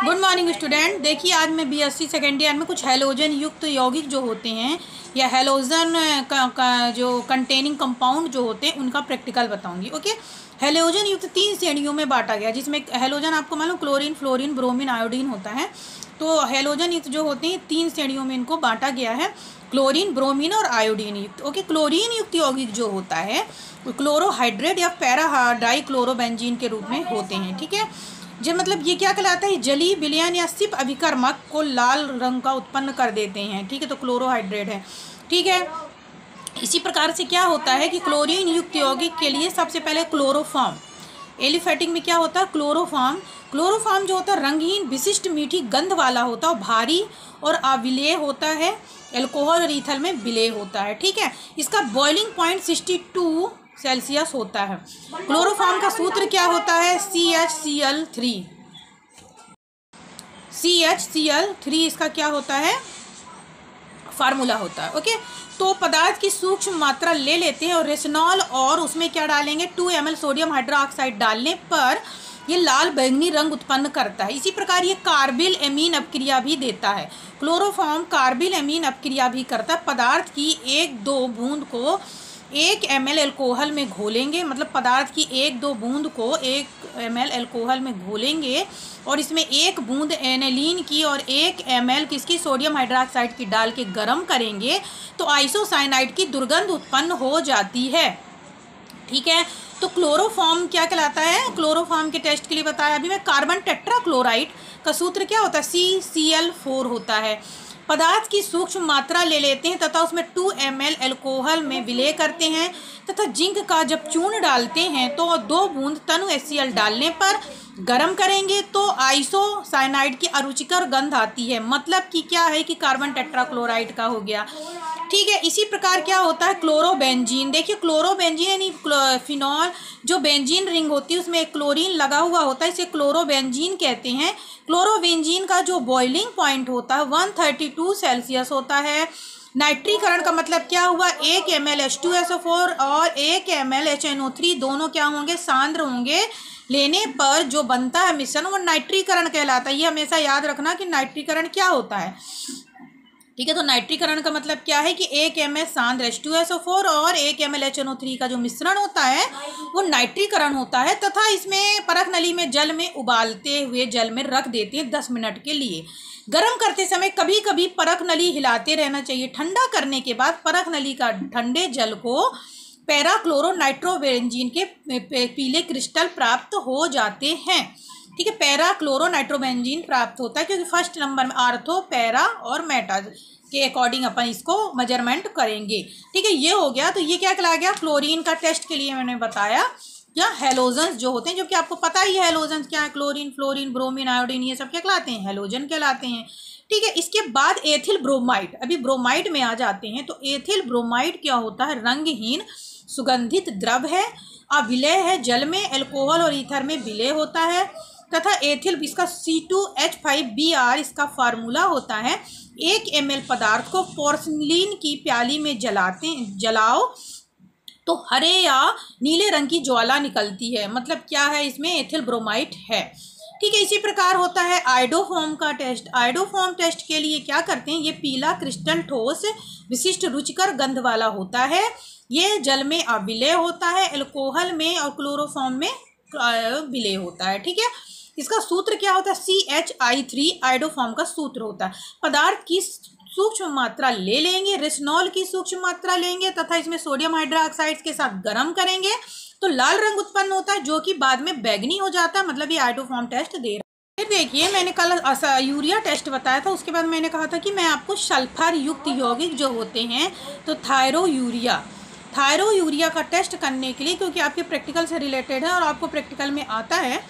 Good morning student. देखिए आज मैं बीएससी सेकेंड ईयर में कुछ हैलोजन युक्त यौगिक जो होते हैं या हैलोजन का जो कंटेनिंग कंपाउंड जो होते हैं उनका प्रैक्टिकल बताऊंगी। ओके, हैलोजन युक्त 3 श्रेणियों में बांटा गया, जिसमें हैलोजन आपको मालूम क्लोरीन, फ्लोरीन, ब्रोमीन, आयोडीन होता है। तो हैलोजन युक्त जो होते हैं 3 श्रेणियों में इनको बांटा गया है, क्लोरीन, ब्रोमीन और आयोडीन युक्त। ओके, क्लोरीन युक्त यौगिक जो होता है क्लोरोहाइड्रेट या पैरा डाइक्लोरोबेंजीन के रूप में होते हैं। ठीक है, जो मतलब ये क्या कहलाता है, जलीय विलयन या सिप अभिकर्मक को लाल रंग का उत्पन्न कर देते हैं। ठीक है, तो क्लोरोहाइड्रेट है। ठीक है, इसी प्रकार से क्या होता है कि क्लोरीन युक्त यौगिक के लिए सबसे पहले क्लोरोफॉर्म, एलिफेटिक में क्या होता है क्लोरोफॉर्म जो होता है रंगहीन, विशिष्ट, मीठी गंध वाला होता है, भारी और अविलेय होता है, एल्कोहल और ईथर में विलेय होता है। ठीक है, इसका बॉइलिंग पॉइंट 62 सेल्सियस होता है। क्लोरोफॉर्म का सूत्र क्या होता है, CHCl3। CHCl3 इसका क्या होता है, फार्मूला होता है। ओके, तो पदार्थ की सूक्ष्म मात्रा ले लेते हैं और रेसनॉल और उसमें क्या डालेंगे 2 ml सोडियम हाइड्रोक्साइड डालने पर ये लाल बैंगनी रंग उत्पन्न करता है। इसी प्रकार ये कार्बिल एमीन अपक्रिया भी देता है। क्लोरोफॉर्म कार्बिल एमीन अपक्रिया भी करता है। पदार्थ की 1-2 बूंद को 1 ml एल्कोहल में घोलेंगे, मतलब पदार्थ की 1-2 बूंद को 1 ml एल्कोहल में घोलेंगे और इसमें 1 बूंद एनिलीन की और 1 ml किसकी सोडियम हाइड्रोक्साइड की डाल के गर्म करेंगे तो आइसोसाइनाइड की दुर्गंध उत्पन्न हो जाती है। ठीक है, तो क्लोरोफॉर्म क्या कहलाता है, क्लोरोफॉर्म के टेस्ट के लिए बताया अभी मैं। कार्बन टेट्राक्लोराइड का सूत्र क्या होता है, CCl4 होता है। पदार्थ की सूक्ष्म मात्रा ले लेते हैं तथा उसमें 2 ml एल्कोहल में विलय करते हैं तथा जिंक का जब चूर्ण डालते हैं तो 2 बूंद तनु HCl डालने पर गर्म करेंगे तो आइसोसाइनाइड की अरुचिकर गंध आती है। मतलब कि क्या है कि कार्बन टेट्राक्लोराइड का हो गया। ठीक है, इसी प्रकार क्या होता है क्लोरोबेंजीन। देखिए क्लोरोबेंजीन यानी फिनॉल, जो बेंजीन रिंग होती है उसमें एक क्लोरीन लगा हुआ होता है, इसे क्लोरोबेंजीन कहते हैं। क्लोरोबेंजीन का जो बॉइलिंग पॉइंट होता है 132 सेल्सियस होता है। नाइट्रीकरण का मतलब क्या हुआ, 1 ml H2SO4 और 1 ml HNO3 दोनों क्या होंगे, सांद्र होंगे। लेने पर जो बनता है मिश्रण वो नाइट्रीकरण कहलाता है। ये हमेशा याद रखना कि नाइट्रीकरण क्या होता है। ठीक है, तो नाइट्रीकरण का मतलब क्या है कि 1 ml सांद्र H2SO4 और 1 ml HNO3 का जो मिश्रण होता है वो नाइट्रीकरण होता है तथा इसमें परख नली में जल में उबालते हुए जल में रख देते हैं 10 मिनट के लिए। गर्म करते समय कभी कभी परख नली हिलाते रहना चाहिए। ठंडा करने के बाद परख नली का ठंडे जल को पैराक्लोरोनाइट्रोबेंजीन के पीले क्रिस्टल प्राप्त हो जाते हैं। ठीक है, पैराक्लोरोनाइट्रोबेंजीन प्राप्त होता है क्योंकि फर्स्ट नंबर में आर्थो, पैरा और मेटा के अकॉर्डिंग अपन इसको मेजरमेंट करेंगे। ठीक है, ये हो गया। तो ये क्या कहला गया, क्लोरीन का टेस्ट के लिए मैंने बताया क्या हैलोजन्स जो होते हैं, जो कि आपको पता ही है हैलोजन्स क्या है, क्लोरीन, फ्लोरीन, ब्रोमीन, आयोडीन, ये सब क्या कहलाते हैं, हैलोजन कहलाते हैं। ठीक है, इसके बाद एथिल ब्रोमाइड, अभी ब्रोमाइड में आ जाते हैं। तो एथिल ब्रोमाइड क्या होता है, रंगहीन सुगंधित द्रव है, अविलेय है, जल में, एल्कोहल और ईथर में विलेय होता है तथा एथिल इसका C2H5Br इसका फार्मूला होता है। 1 ml पदार्थ को पोर्सिलीन की प्याली में जलाओ तो हरे या नीले रंग की ज्वाला निकलती है। मतलब क्या है, इसमें एथिल ब्रोमाइड है। ठीक है, इसी प्रकार होता है आयोडोफॉर्म का टेस्ट। आयोडोफॉर्म टेस्ट के लिए क्या करते हैं, ये पीला क्रिस्टल ठोस विशिष्ट रुचिकर गंध वाला होता है। ये जल में अविलेय होता है, एल्कोहल में और क्लोरोफॉर्म में विलेय होता है। ठीक है, इसका सूत्र क्या होता है, CHI3 आयोडोफॉर्म का सूत्र होता है। पदार्थ की सूक्ष्म मात्रा ले लेंगे, रेसनॉल की सूक्ष्म मात्रा लेंगे तथा इसमें सोडियम हाइड्रोक्साइड के साथ गर्म करेंगे तो लाल रंग उत्पन्न होता है जो कि बाद में बैंगनी हो जाता है। मतलब ये आयोडोफॉर्म टेस्ट दे रहा है। फिर देखिए मैंने कल यूरिया टेस्ट बताया था, उसके बाद मैंने कहा था कि मैं आपको सल्फर युक्त यौगिक जो होते हैं तो थायरोयूरिया का टेस्ट करने के लिए, क्योंकि आपके प्रैक्टिकल से रिलेटेड है और आपको प्रैक्टिकल में आता है,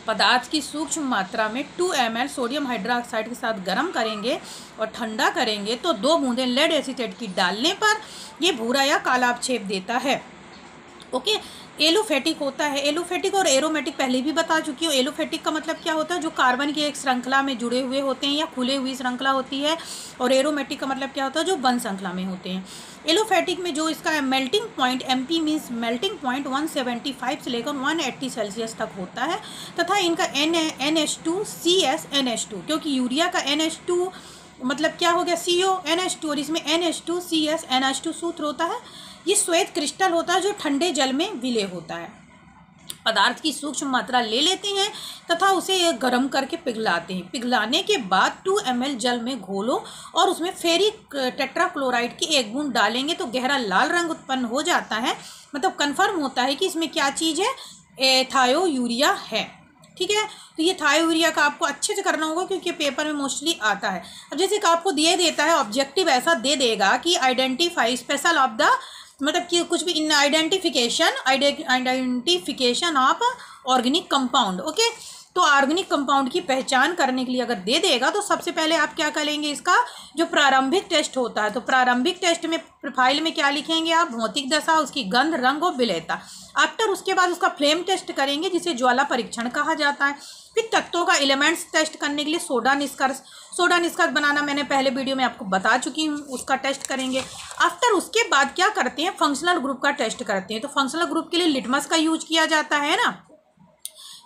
पदार्थ की सूक्ष्म मात्रा में 2 ml सोडियम हाइड्रोक्साइड के साथ गर्म करेंगे और ठंडा करेंगे तो 2 बूंदें लेड एसीटेट की डालने पर ये भूरा या काला छेप देता है। ओके, एलोफेटिक होता है। एलोफेटिक और एरोमेटिक पहले भी बता चुकी हूँ। एलोफेटिक का मतलब क्या होता है, जो कार्बन की एक श्रृंखला में जुड़े हुए होते हैं या खुले हुई श्रृंखला होती है, और एरोमेटिक का मतलब क्या होता है, जो बंद श्रृंखला में होते हैं। एलोफेटिक में जो इसका melting point MP means melting point 175 से लेकर 180 सेल्सियस तक होता है, तथा इनका NH2CS NH2, क्योंकि यूरिया का NH2 मतलब क्या हो गया, CONH2, और इसमें NH2CSNH2 सूत्र होता है। ये श्वेत क्रिस्टल होता है जो ठंडे जल में विलय होता है। पदार्थ की सूक्ष्म मात्रा ले लेते हैं तथा उसे गर्म करके पिघलाते हैं। पिघलाने के बाद 2 ml जल में घोलो और उसमें फेरिक टेट्राक्लोराइड की 1 बूंद डालेंगे तो गहरा लाल रंग उत्पन्न हो जाता है। मतलब कन्फर्म होता है कि इसमें क्या चीज़ है, एथायोयूरिया है। ठीक है, तो ये थायोयूरिया का आपको अच्छे से करना होगा क्योंकि पेपर में मोस्टली आता है। अब जैसे कि आपको दिए देता है ऑब्जेक्टिव ऐसा दे देगा कि आइडेंटिफाई स्पेशल ऑफ द, मतलब कि कुछ भी in identification of organic compound. Okay, तो ऑर्गेनिक कंपाउंड की पहचान करने के लिए अगर दे देगा तो सबसे पहले आप क्या करेंगे, इसका जो प्रारंभिक टेस्ट होता है, तो प्रारंभिक टेस्ट में प्रोफाइल में क्या लिखेंगे आप, भौतिक दशा, उसकी गंध, रंग और विलेयता। आफ्टर उसके बाद उसका फ्लेम टेस्ट करेंगे जिसे ज्वाला परीक्षण कहा जाता है। फिर तत्वों का एलिमेंट्स टेस्ट करने के लिए सोडा निष्कर्ष बनाना मैंने पहले वीडियो में आपको बता चुकी हूँ, उसका टेस्ट करेंगे। आफ्टर उसके बाद क्या करते हैं, फंक्शनल ग्रुप का टेस्ट करते हैं। तो फंक्शनल ग्रुप के लिए लिटमस का यूज किया जाता है ना,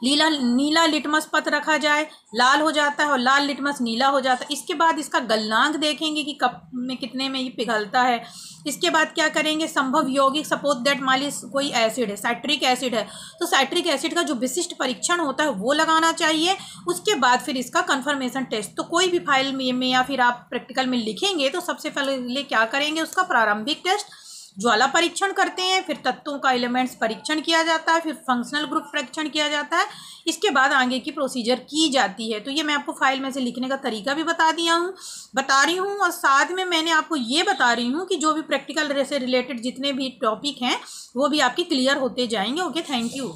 नीला लिटमस पत्र रखा जाए, लाल हो जाता है और लाल लिटमस नीला हो जाता है। इसके बाद इसका गलनांक देखेंगे कि कप में कितने में ये पिघलता है। इसके बाद क्या करेंगे, संभव यौगिक, सपोज दैट मान लीजिए कोई एसिड है, साइट्रिक एसिड है, तो साइट्रिक एसिड का जो विशिष्ट परीक्षण होता है वो लगाना चाहिए। उसके बाद फिर इसका कन्फर्मेशन टेस्ट, तो कोई भी फाइल में या फिर आप प्रैक्टिकल में लिखेंगे तो सबसे पहले क्या करेंगे, उसका प्रारंभिक टेस्ट ज्वाला परीक्षण करते हैं, फिर तत्वों का एलिमेंट्स परीक्षण किया जाता है, फिर फंक्शनल ग्रुप परीक्षण किया जाता है। इसके बाद आगे की प्रोसीजर की जाती है। तो ये मैं आपको फाइल में से लिखने का तरीका भी बता रही हूँ और साथ में मैंने आपको ये बता रही हूँ कि जो भी प्रैक्टिकल से रिलेटेड जितने भी टॉपिक हैं वो भी आपके क्लियर होते जाएंगे। Okay, thank you.